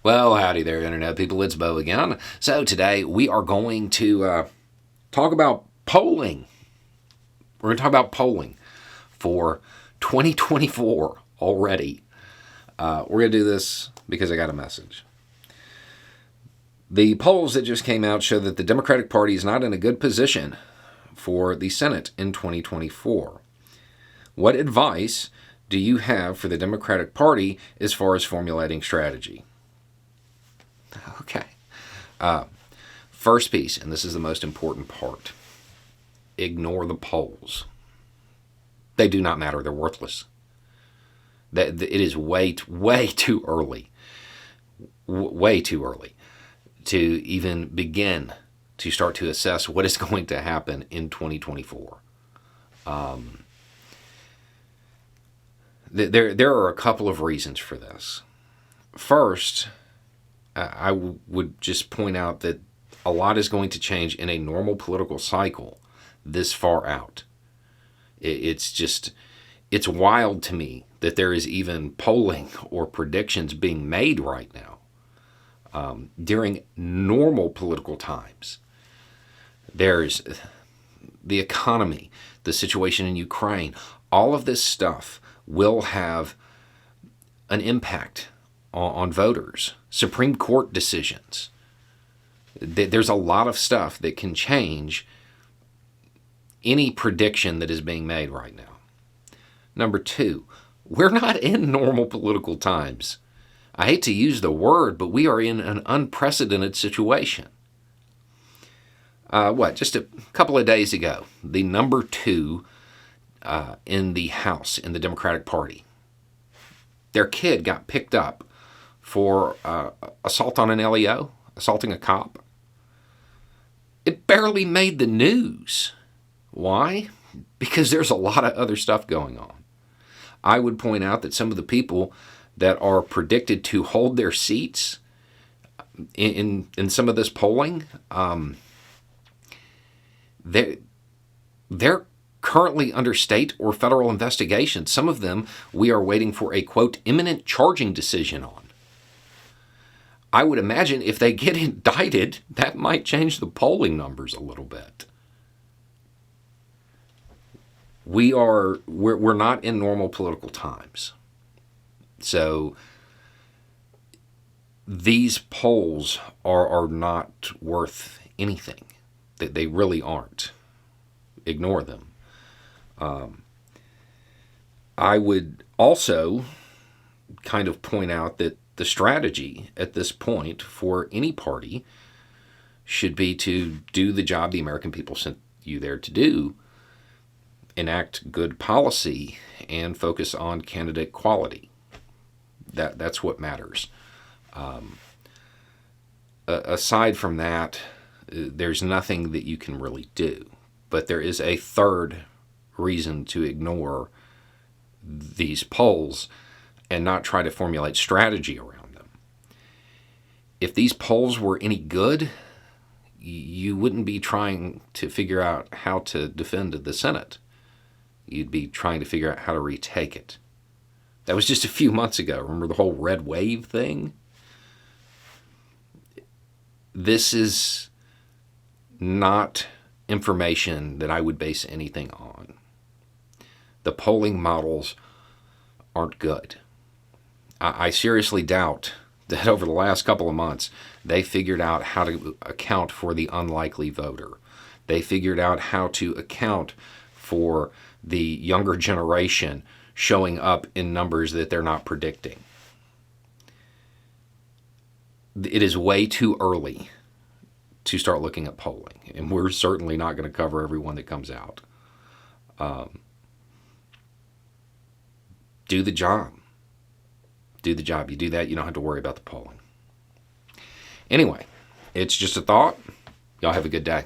Well, howdy there, Internet people. It's Bo again. So today we are going to talk about polling. We're going to talk about polling for 2024 already. We're going to do this because I got a message. The polls that just came out show that the Democratic Party is not in a good position for the Senate in 2024. What advice do you have for the Democratic Party as far as formulating strategy? Okay. First piece, and this is the most important part. Ignore the polls. They do not matter. They're worthless. It is way too early. Way too early to even begin to start to assess what is going to happen in 2024. There are a couple of reasons for this. First, I would just point out that a lot is going to change in a normal political cycle this far out. It's wild to me that there is even polling or predictions being made right now. During normal political times, there's the economy, the situation in Ukraine, all of this stuff will have an impact on voters. Supreme Court decisions. There's a lot of stuff that can change any prediction that is being made right now. Number two, we're not in normal political times. I hate to use the word, but we are in an unprecedented situation. Just a couple of days ago, the number two in the House in the Democratic Party, their kid got picked up for assault on an LEO, assaulting a cop. It barely made the news. Why? Because there's a lot of other stuff going on. I would point out that some of the people that are predicted to hold their seats in some of this polling, they're currently under state or federal investigation. Some of them we are waiting for a, quote, imminent charging decision on. I would imagine if they get indicted, that might change the polling numbers a little bit. We're not in normal political times. So these polls are not worth anything. They really aren't. Ignore them. I would also kind of point out that the strategy at this point for any party should be to do the job the American people sent you there to do, enact good policy, and focus on candidate quality. That's what matters. Aside from that, there's nothing that you can really do. But there is a third reason to ignore these polls and not try to formulate strategy around them. If these polls were any good, you wouldn't be trying to figure out how to defend the Senate. You'd be trying to figure out how to retake it. That was just a few months ago. Remember the whole red wave thing? This is not information that I would base anything on. The polling models aren't good. I seriously doubt that over the last couple of months, they figured out how to account for the unlikely voter. They figured out how to account for the younger generation showing up in numbers that they're not predicting. It is way too early to start looking at polling, and we're certainly not going to cover everyone that comes out. Do the job. Do the job. You do that, you don't have to worry about the polling. Anyway, it's just a thought. Y'all have a good day.